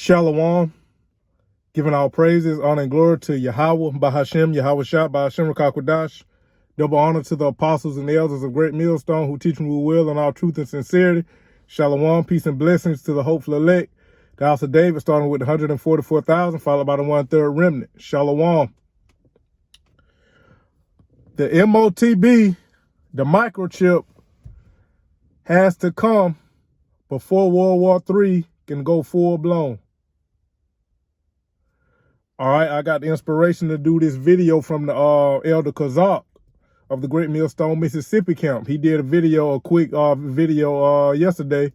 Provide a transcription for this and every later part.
Shalom, giving all praises, honor, and glory to Yahweh, Bahashem, Yahweh Shah, Bahashem Rakakwadash. Double honor to the apostles and the elders of Great Millstone who teach me with will and all truth and sincerity. Shalom, peace and blessings to the hopeful elect. The house of David, starting with 144,000, followed by the 1/3 remnant. Shalom. The MOTB, the microchip, has to come before World War III can go full blown. All right, I got the inspiration to do this video from the Elder Kazak of the Great Millstone, Mississippi camp. He did a quick video yesterday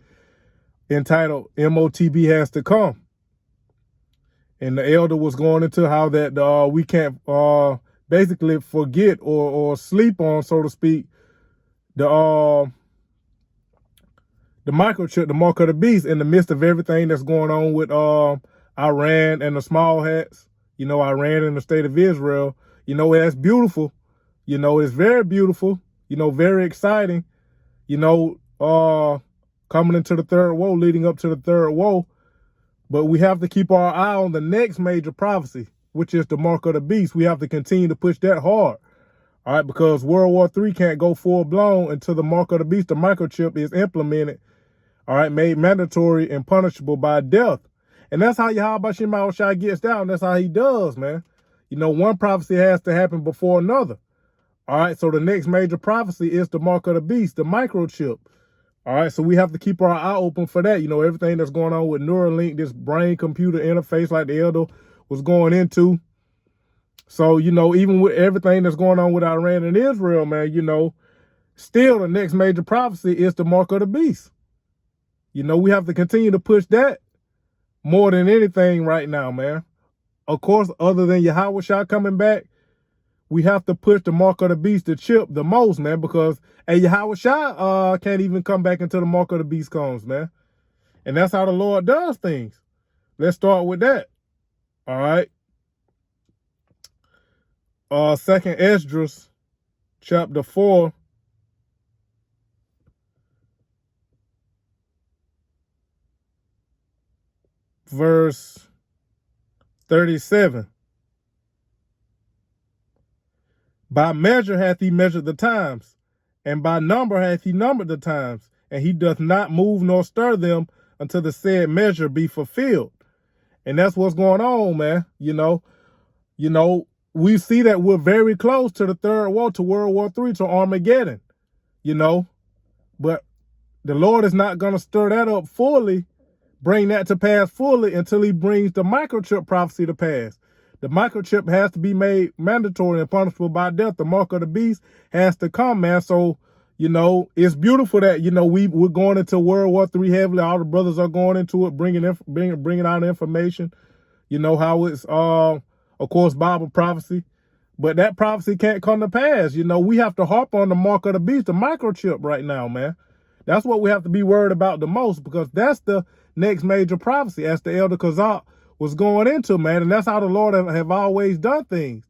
entitled MOTB Has To Come. And the elder was going into how that we can't basically forget or sleep on, so to speak, the microchip, the mark of the beast, in the midst of everything that's going on with Iran and the small hats. You know, Iran and the state of Israel. You know, that's beautiful. You know, it's very beautiful. You know, very exciting. You know, coming into the third woe, leading up to the third woe. But we have to keep our eye on the next major prophecy, which is the mark of the beast. We have to continue to push that hard. All right, because World War III can't go full blown until the mark of the beast, the microchip, is implemented. All right, made mandatory and punishable by death. And that's how Yahweh Shema Shai gets down. That's how he does, man. You know, one prophecy has to happen before another. All right, so the next major prophecy is the mark of the beast, the microchip. All right, so we have to keep our eye open for that. You know, everything that's going on with Neuralink, this brain-computer interface like the elder was going into. So, you know, even with everything that's going on with Iran and Israel, man, you know, still the next major prophecy is the mark of the beast. You know, we have to continue to push that more than anything right now, man. Of course, other than Yahweh Shah coming back, we have to push the mark of the beast, the chip, the most, man, because Yahweh Shah can't even come back until the mark of the beast comes, man. And that's how the Lord does things. Let's start with that. All right. 2nd Esdras, chapter 4. Verse 37. By measure hath he measured the times, and by number hath he numbered the times, and he doth not move nor stir them until the said measure be fulfilled. And that's what's going on, man. You know, we see that we're very close to the third woe, to World War III, to Armageddon, you know, but the Lord is not going to stir that up fully, bring that to pass fully, until he brings the microchip prophecy to pass. The microchip has to be made mandatory and punishable by death. The mark of the beast has to come, man. So, you know, it's beautiful that, you know, we're going into World War III heavily. All the brothers are going into it, bringing out information. You know how it's, of course, Bible prophecy. But that prophecy can't come to pass. You know, we have to harp on the mark of the beast, the microchip right now, man. That's what we have to be worried about the most, because that's the next major prophecy, as the Elder Kazak was going into, man. And that's how the Lord have always done things.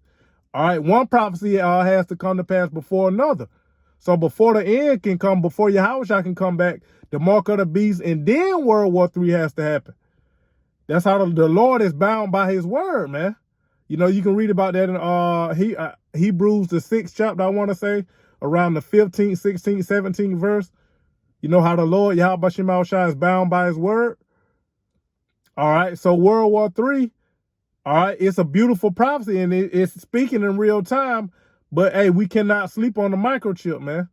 All right, one prophecy has to come to pass before another. So before the end can come, before Yahweh can come back, the mark of the beast, and then World War III has to happen. That's how the Lord is bound by his word, man. You know, you can read about that in Hebrews, the 6th chapter, I want to say, around the 15th, 16th, 17th verse. You know how the Lord, Yahweh Shema Shai, is bound by his word. All right, so World War III, all right, it's a beautiful prophecy, and it's speaking in real time. But, hey, we cannot sleep on the microchip, man.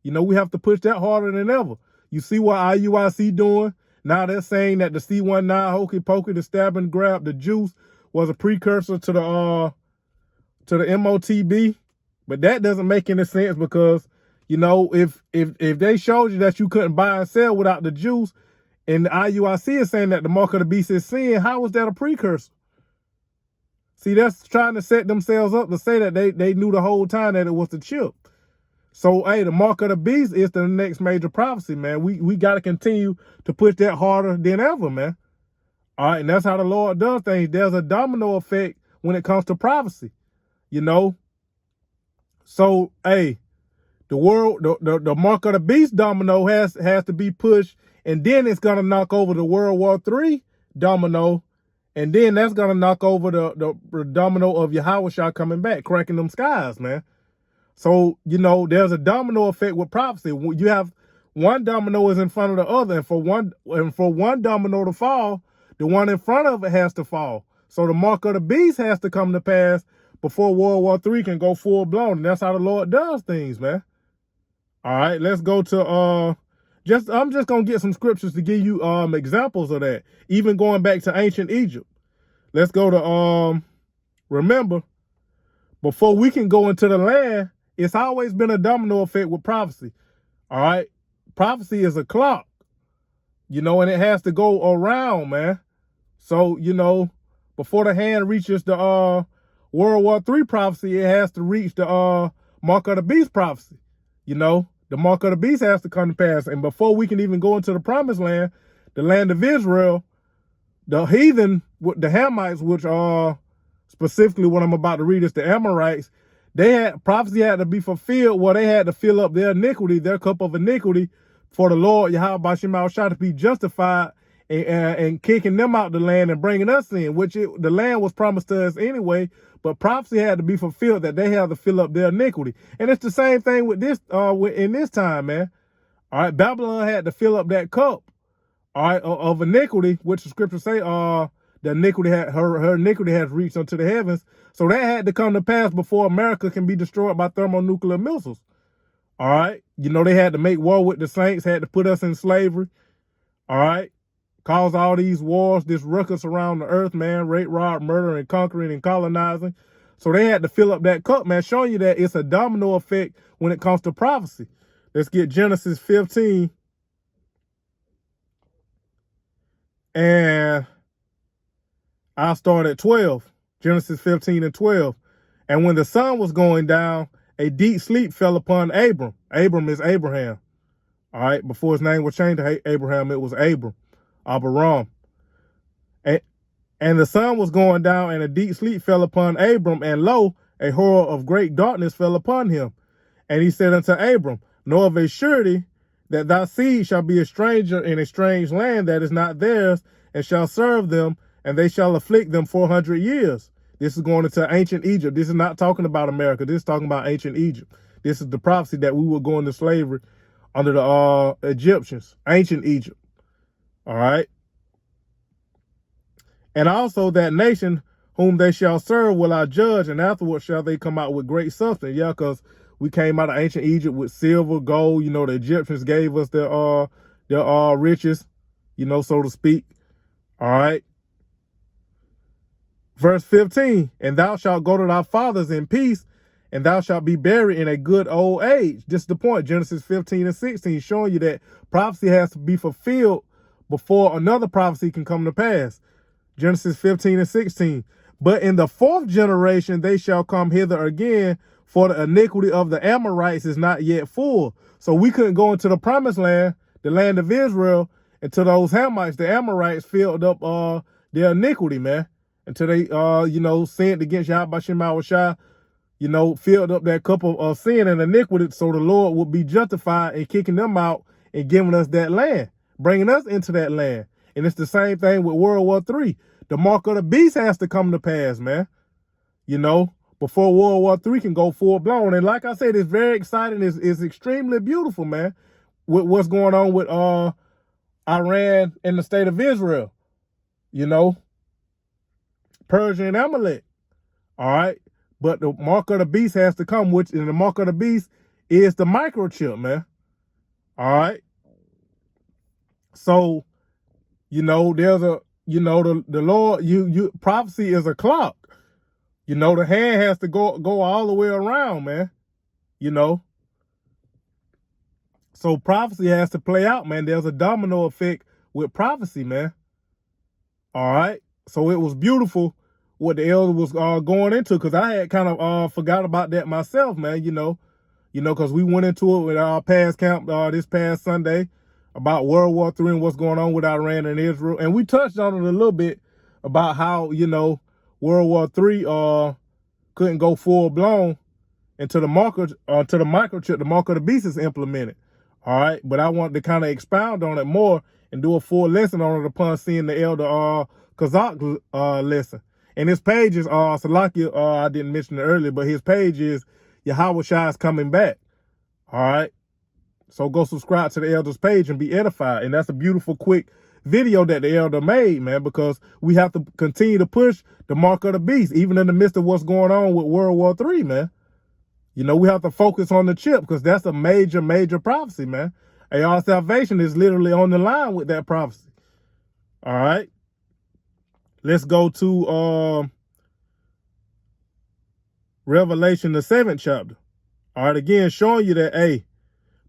You know, we have to push that harder than ever. You see what IUIC doing? Now they're saying that the C-19 hokey pokey, the stab and grab, the juice, was a precursor to the MOTB. But that doesn't make any sense, because, you know, if they showed you that you couldn't buy and sell without the juice, and the IUIC is saying that the mark of the beast is sin, how was that a precursor? See, that's trying to set themselves up to say that they knew the whole time that it was the chip. So, hey, the mark of the beast is the next major prophecy, man. We got to continue to push that harder than ever, man. All right, and that's how the Lord does things. There's a domino effect when it comes to prophecy, you know. So, hey, the mark of the beast domino has to be pushed, and then it's gonna knock over the World War III domino, And then that's going to knock over the domino of Yahushua coming back, cracking them skies, man. So, there's a domino effect with prophecy. You have one domino is in front of the other, and for one domino to fall, the one in front of it has to fall. So the mark of the beast has to come to pass before World War III can go full blown. And that's how the Lord does things, man. All right, let's go to I'm just gonna get some scriptures to give you examples of that. Even going back to ancient Egypt. Let's go to remember, before we can go into the land, it's always been a domino effect with prophecy. All right. Prophecy is a clock, and it has to go around, man. So, before the hand reaches the World War III prophecy, it has to reach the mark of the beast prophecy. The mark of the beast has to come to pass. And before we can even go into the promised land, the land of Israel, the heathen, the Hamites, which are specifically what I'm about to read is the Amorites, prophecy had to be fulfilled where they had to fill up their iniquity, their cup of iniquity, for the Lord Yahweh Shema to be justified and kicking them out the land and bringing us in, which the land was promised to us anyway, but prophecy had to be fulfilled that they have to fill up their iniquity. And it's the same thing with this in this time, man. All right, Babylon had to fill up that cup, all right, of iniquity, which the scriptures say the iniquity her iniquity has reached unto the heavens. So that had to come to pass before America can be destroyed by thermonuclear missiles. All right. They had to make war with the saints, had to put us in slavery. All right. Cause all these wars, this ruckus around the earth, man, rape, rob, murder, and conquering and colonizing. So they had to fill up that cup, man, showing you that it's a domino effect when it comes to prophecy. Let's get Genesis 15. And I'll start at 12. Genesis 15 and 12. And when the sun was going down, a deep sleep fell upon Abram. Abram is Abraham. All right. Before his name was changed to Abraham, it was Abram. Abraham. And the sun was going down, and a deep sleep fell upon Abram, and lo, a horror of great darkness fell upon him. And he said unto Abram, know of a surety that thy seed shall be a stranger in a strange land that is not theirs, and shall serve them, and they shall afflict them 400 years. This is going into ancient Egypt. This is not talking about America. This is talking about ancient Egypt. This is the prophecy that we will go into slavery under the Egyptians, ancient Egypt. All right. And also that nation whom they shall serve will I judge, and afterward shall they come out with great substance. Yeah, because we came out of ancient Egypt with silver, gold. The Egyptians gave us their riches, so to speak. All right. Verse 15, and thou shalt go to thy fathers in peace, and thou shalt be buried in a good old age. This is the point, Genesis 15 and 16, showing you that prophecy has to be fulfilled before another prophecy can come to pass. Genesis 15 and 16. But in the fourth generation they shall come hither again, for the iniquity of the Amorites is not yet full. So we couldn't go into the promised land, the land of Israel, until those Hamites, the Amorites, filled up their iniquity, man. Until they sinned against Yahweh Shema, filled up that cup of sin and iniquity, so the Lord would be justified in kicking them out and giving us that land, bringing us into that land. And it's the same thing with World War III. The mark of the beast has to come to pass, man. Before World War III can go full blown. And like I said, it's very exciting. It's extremely beautiful, man, with what's going on with Iran and the state of Israel. Persia and Amalek. All right. But the mark of the beast has to come, and the mark of the beast is the microchip, man. All right. So, there's the Lord, prophecy is a clock. The hand has to go all the way around, man. So prophecy has to play out, man. There's a domino effect with prophecy, man. All right. So it was beautiful what the elder was going into, because I had kind of forgot about that myself, man. Because we went into it with our past camp this past Sunday about World War III and what's going on with Iran and Israel. And we touched on it a little bit about how, World War III couldn't go full blown until the microchip, the mark of the beast is implemented. All right. But I wanted to kind of expound on it more and do a full lesson on it upon seeing the elder Kazakh lesson. And his page is Salakia, I didn't mention it earlier, but his page is Yahweh Shai is coming back. All right. So go subscribe to the elder's page and be edified. And that's a beautiful, quick video that the elder made, man, because we have to continue to push the mark of the beast, even in the midst of what's going on with World War III, man. You know, we have to focus on the chip because that's a major, major prophecy, man. And our salvation is literally on the line with that prophecy. All right. Let's go to Revelation, the 7th chapter. All right, again, showing you that, hey,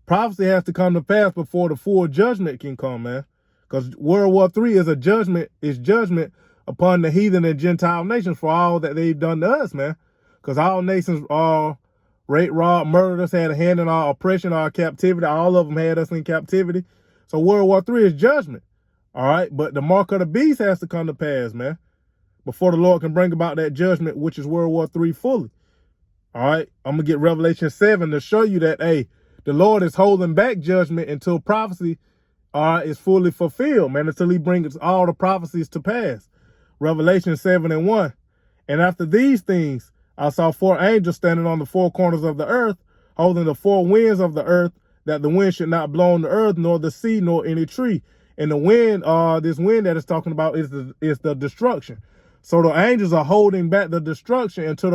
prophecy has to come to pass before the full judgment can come, man. Because World War III is judgment upon the heathen and Gentile nations for all that they've done to us, man. Because all nations raped, robbed, murdered us, had a hand in our oppression, our captivity. All of them had us in captivity. So World War III is judgment. All right, but the mark of the beast has to come to pass, man, before the Lord can bring about that judgment, which is World War III fully. All right, I'm going to get Revelation 7 to show you that, hey, the Lord is holding back judgment until prophecy is fully fulfilled, man, until he brings all the prophecies to pass. Revelation 7:1. And after these things, I saw 4 angels standing on the 4 corners of the earth, holding the 4 winds of the earth, that the wind should not blow on the earth, nor the sea, nor any tree. And the wind, this wind that it's talking about is the destruction. So the angels are holding back the destruction until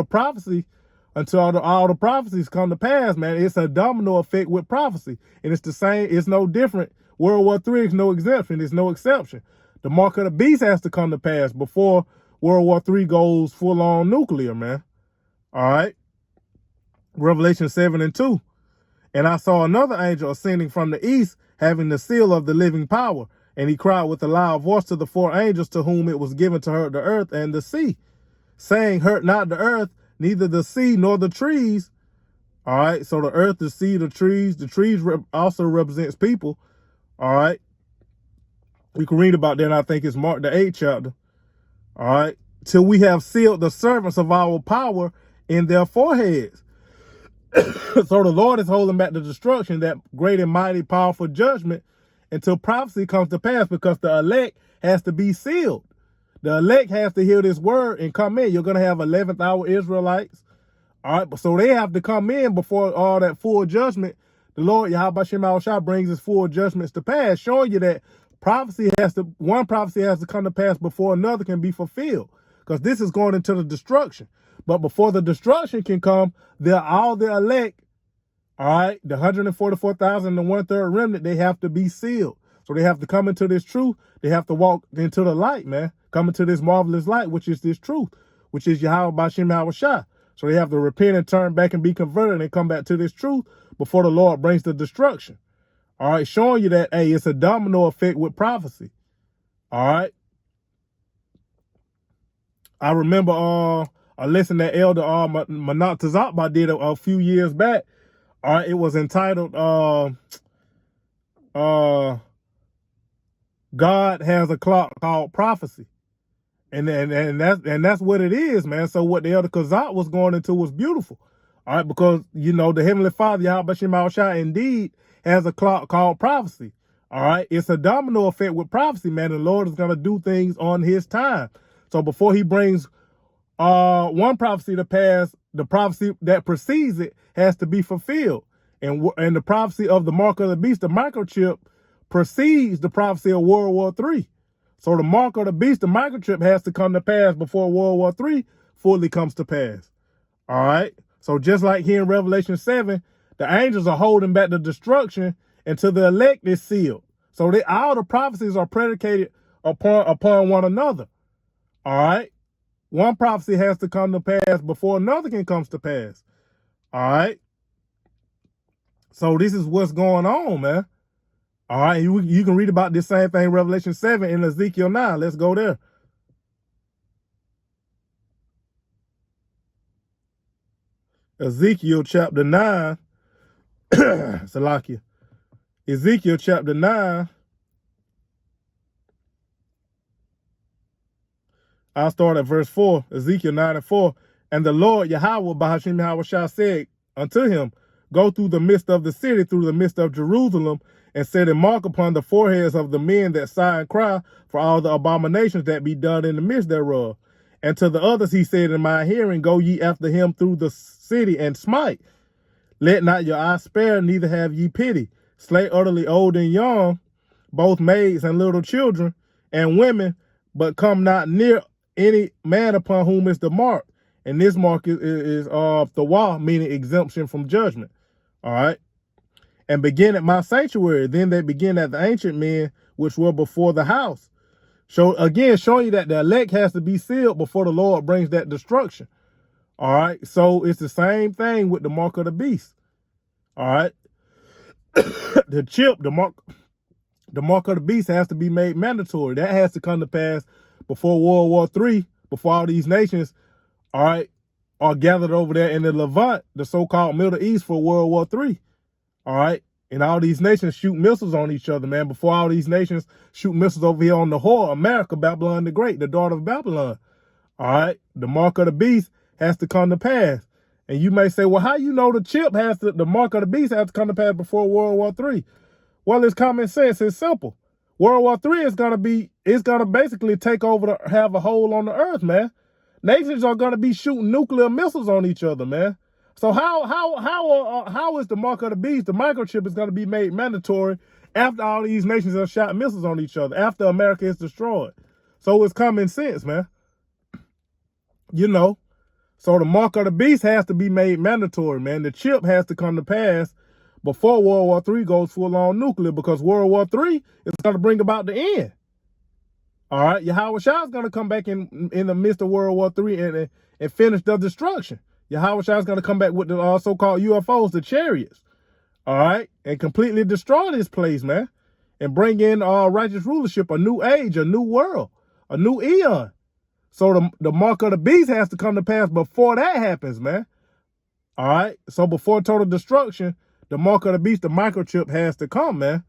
all the prophecies come to pass, man. It's a domino effect with prophecy. And it's the same, it's no different. World War III is no exemption. It's no exception. The mark of the beast has to come to pass before World War III goes full on nuclear, man. All right. Revelation 7:2. And I saw another angel ascending from the east, having the seal of the living power. And he cried with a loud voice to the 4 angels to whom it was given to hurt the earth and the sea, saying, hurt not the earth, neither the sea nor the trees. All right. So the earth, the sea, the trees also represents people. All right. We can read about that. And I think it's Mark the 8th chapter. All right. Till we have sealed the servants of our power in their foreheads. So the Lord is holding back the destruction, that great and mighty, powerful judgment, until prophecy comes to pass, because the elect has to be sealed. The elect has to hear this word and come in. You're going to have 11th hour Israelites. All right. So they have to come in before all that full judgment. The Lord, Yahweh Shem Shah, brings his full judgments to pass, showing you that one prophecy has to come to pass before another can be fulfilled. Because this is going into the destruction. But before the destruction can come, all the elect, all right, the 144,000, the 1/3 remnant, they have to be sealed. So they have to come into this truth. They have to walk into the light, man. Come into this marvelous light, which is this truth, which is Yahweh B'Shem Shah. So they have to repent and turn back and be converted and come back to this truth before the Lord brings the destruction. All right, showing you that, hey, it's a domino effect with prophecy. All right. I remember a lesson that Elder Manat Tazakba did a few years back. All right, it was entitled God Has a Clock Called Prophecy. And that's what it is, man. So what the Elder Kazak was going into was beautiful. All right, because, you know, the Heavenly Father, Yahweh Shem Shah, indeed has a clock called prophecy. All right, it's a domino effect with prophecy, man. The Lord is going to do things on his time. So before he brings one prophecy to pass, the prophecy that precedes it has to be fulfilled. And the prophecy of the mark of the beast, the microchip, precedes the prophecy of World War III. So the mark of the beast, the microchip, has to come to pass before World War III fully comes to pass. All right. So just like here in Revelation 7, the angels are holding back the destruction until the elect is sealed. So all the prophecies are predicated upon one another. All right. One prophecy has to come to pass before another can come to pass. All right. So this is what's going on, man. All right. You can read about this same thing, Revelation 7 and Ezekiel 9. Let's go there. Ezekiel chapter 9. Salakia. Ezekiel chapter 9. I'll start at verse 4. Ezekiel 9:4. And the Lord Yahweh B'Hashem Shah said unto him, go through the midst of the city, through the midst of Jerusalem, and set a mark upon the foreheads of the men that sigh and cry for all the abominations that be done in the midst thereof. And to the others he said in my hearing, go ye after him through the city and smite. Let not your eye spare, neither have ye pity. Slay utterly old and young, both maids and little children and women, but come not near any man upon whom is the mark. And this mark is the wall, meaning exemption from judgment. All right. And begin at my sanctuary. Then they begin at the ancient men which were before the house. So again, showing you that the elect has to be sealed before the Lord brings that destruction. All right. So it's the same thing with the mark of the beast. All right. The chip, the mark of the beast has to be made mandatory. That has to come to pass before World War III, before all these nations, all right, are gathered over there in the Levant, the so-called Middle East, for World War III. All right. And all these nations shoot missiles on each other, man. Before all these nations shoot missiles over here on the whore, America, Babylon the Great, the daughter of Babylon. All right. The mark of the beast has to come to pass. And you may say, well, how you know the mark of the beast has to come to pass before World War III? Well, it's common sense. It's simple. World War III is going to basically take over, have a hold on the earth, man. Nations are going to be shooting nuclear missiles on each other, man. So how is the mark of the beast, the microchip, is going to be made mandatory after all these nations have shot missiles on each other, after America is destroyed? So it's common sense, man. You know, so the mark of the beast has to be made mandatory, man. The chip has to come to pass before World War III goes full-on nuclear, because World War III is going to bring about the end. All right, Yahweh Shah is going to come back in the midst of World War III and finish the destruction. Yahweh Shah is going to come back with the so-called UFOs, the chariots, all right, and completely destroy this place, man, and bring in righteous rulership, a new age, a new world, a new eon. So the mark of the beast has to come to pass before that happens, man. All right, so before total destruction, the mark of the beast, the microchip, has to come, man.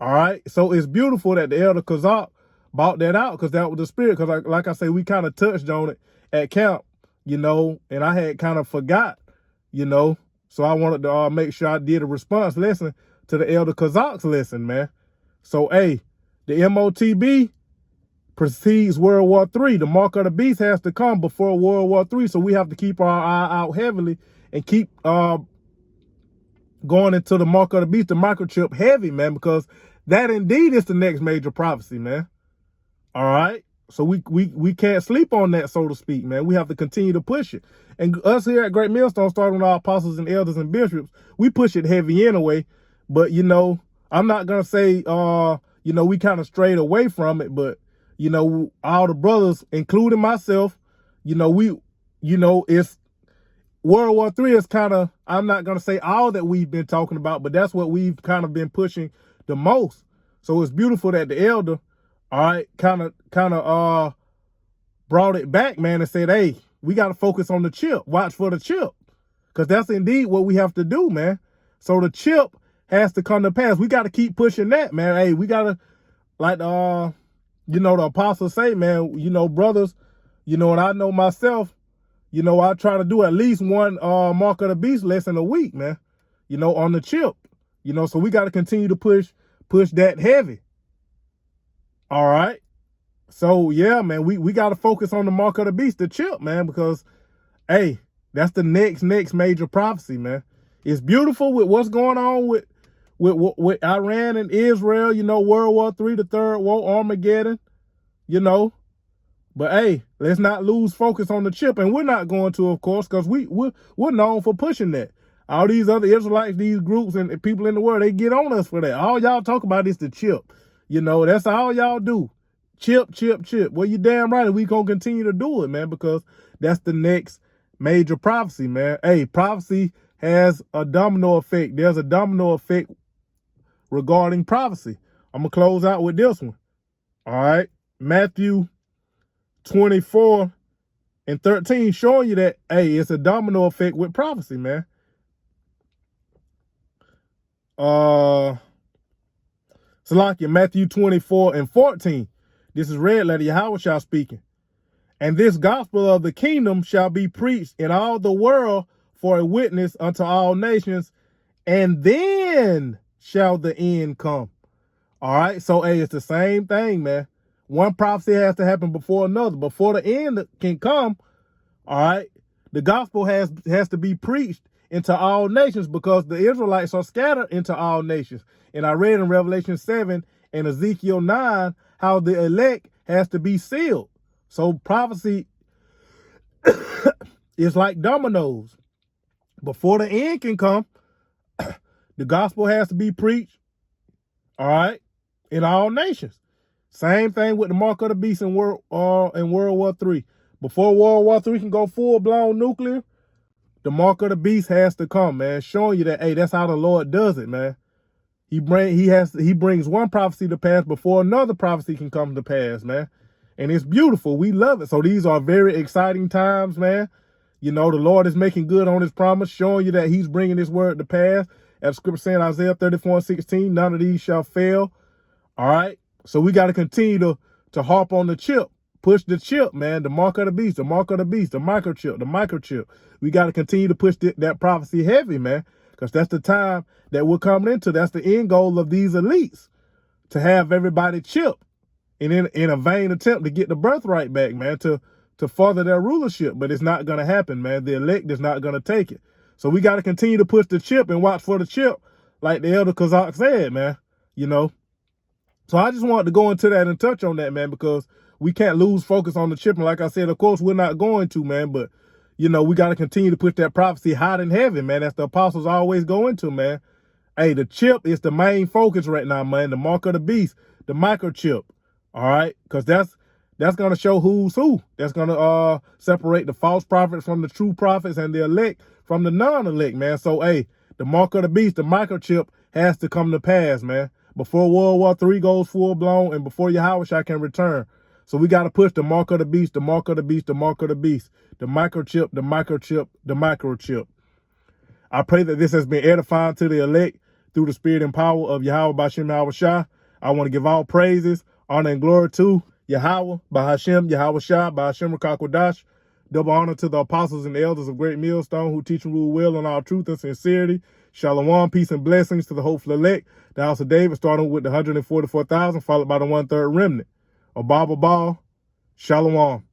All right, so it's beautiful that the Elder Kazak brought that out, because that was the spirit. Because like I say, we kind of touched on it at camp, you know, and I had kind of forgot, you know. So I wanted to make sure I did a response lesson to the Elder Kazak's lesson, man. So, hey, the MOTB precedes World War III. The mark of the beast has to come before World War III. So we have to keep our eye out heavily and keep going into the mark of the beast, the microchip, heavy, man, because that indeed is the next major prophecy, man. All right. So we can't sleep on that, so to speak, man. We have to continue to push it. And us here at Great Millstone, starting with our apostles and elders and bishops, we push it heavy anyway. But, you know, I'm not going to say, you know, we kind of strayed away from it. But, you know, all the brothers, including myself, you know, it's World War III is kind of, I'm not going to say all that we've been talking about, but that's what we've kind of been pushing the most. So it's beautiful that the elder, all right, kind of brought it back, man, and said, hey, we got to focus on the chip. Watch for the chip. Because that's indeed what we have to do, man. So the chip has to come to pass. We got to keep pushing that, man. Hey, we got to, like, you know, the apostles say, man, you know, brothers, you know, and I know myself, you know, I try to do at least one mark of the beast lesson a week, man, you know, on the chip, you know, so we got to continue to push that heavy. All right. So, yeah, man, we got to focus on the mark of the beast, the chip, man, because, hey, that's the next major prophecy, man. It's beautiful with what's going on with Iran and Israel, you know, World War III, the third war, Armageddon, you know. But, hey, let's not lose focus on the chip. And we're not going to, of course, because we're known for pushing that. All these other Israelites, these groups and people in the world, they get on us for that. All y'all talk about is the chip. You know, that's all y'all do. Chip, chip, chip. Well, you damn right. And we going to continue to do it, man, because that's the next major prophecy, man. Hey, prophecy has a domino effect. There's a domino effect regarding prophecy. I'm going to close out with this one. All right. Matthew 24:13, showing you that, hey, it's a domino effect with prophecy, man. So like in Matthew 24:14, this is red letter Yahweh Shah speaking. And this gospel of the kingdom shall be preached in all the world for a witness unto all nations, and then shall the end come. All right, so hey, it's the same thing, man. One prophecy has to happen before another. Before the end can come, all right, the gospel has to be preached into all nations, because the Israelites are scattered into all nations. And I read in Revelation 7 and Ezekiel 9 how the elect has to be sealed. So prophecy is like dominoes. Before the end can come, the gospel has to be preached, all right, in all nations. Same thing with the mark of the beast in World War III. Before World War III can go full-blown nuclear, the mark of the beast has to come, man, showing you that, hey, that's how the Lord does it, man. He brings one prophecy to pass before another prophecy can come to pass, man. And it's beautiful. We love it. So these are very exciting times, man. You know, the Lord is making good on his promise, showing you that he's bringing his word to pass. As scripture saying, Isaiah 34:16, none of these shall fail. All right. So we got to continue to harp on the chip. Push the chip, man. The mark of the beast, the mark of the beast, the microchip. We got to continue to push that prophecy heavy, man, because that's the time that we're coming into. That's the end goal of these elites, to have everybody chipped in a vain attempt to get the birthright back, man, to further their rulership. But it's not going to happen, man. The elect is not going to take it. So we got to continue to push the chip and watch for the chip, like the elder Kazak said, man, you know. So I just wanted to go into that and touch on that, man, because we can't lose focus on the chip. And like I said, of course, we're not going to, man, but, you know, we got to continue to push that prophecy hot and heavy, man, as the apostles always go into, man. Hey, the chip is the main focus right now, man. The mark of the beast, the microchip, all right? Because that's going to show who's who. That's going to separate the false prophets from the true prophets and the elect from the non-elect, man. So, hey, the mark of the beast, the microchip, has to come to pass, man, before World War III goes full-blown and before Yahushua can return. So we got to push the mark of the beast, the mark of the beast, the mark of the beast, the microchip, the microchip, the microchip. I pray that this has been edifying to the elect through the spirit and power of Yahweh B'Hashem Yahushua. I want to give all praises, honor, and glory to Yahweh B'Hashem Yahushua B'Hashem Rakakwadash. Double honor to the apostles and the elders of Great Millstone who teach and rule well on our truth and sincerity. Shalom, peace and blessings to the hopeful elect. The house of David, starting with the 144,000, followed by the 1/3 remnant. Abba, shalom.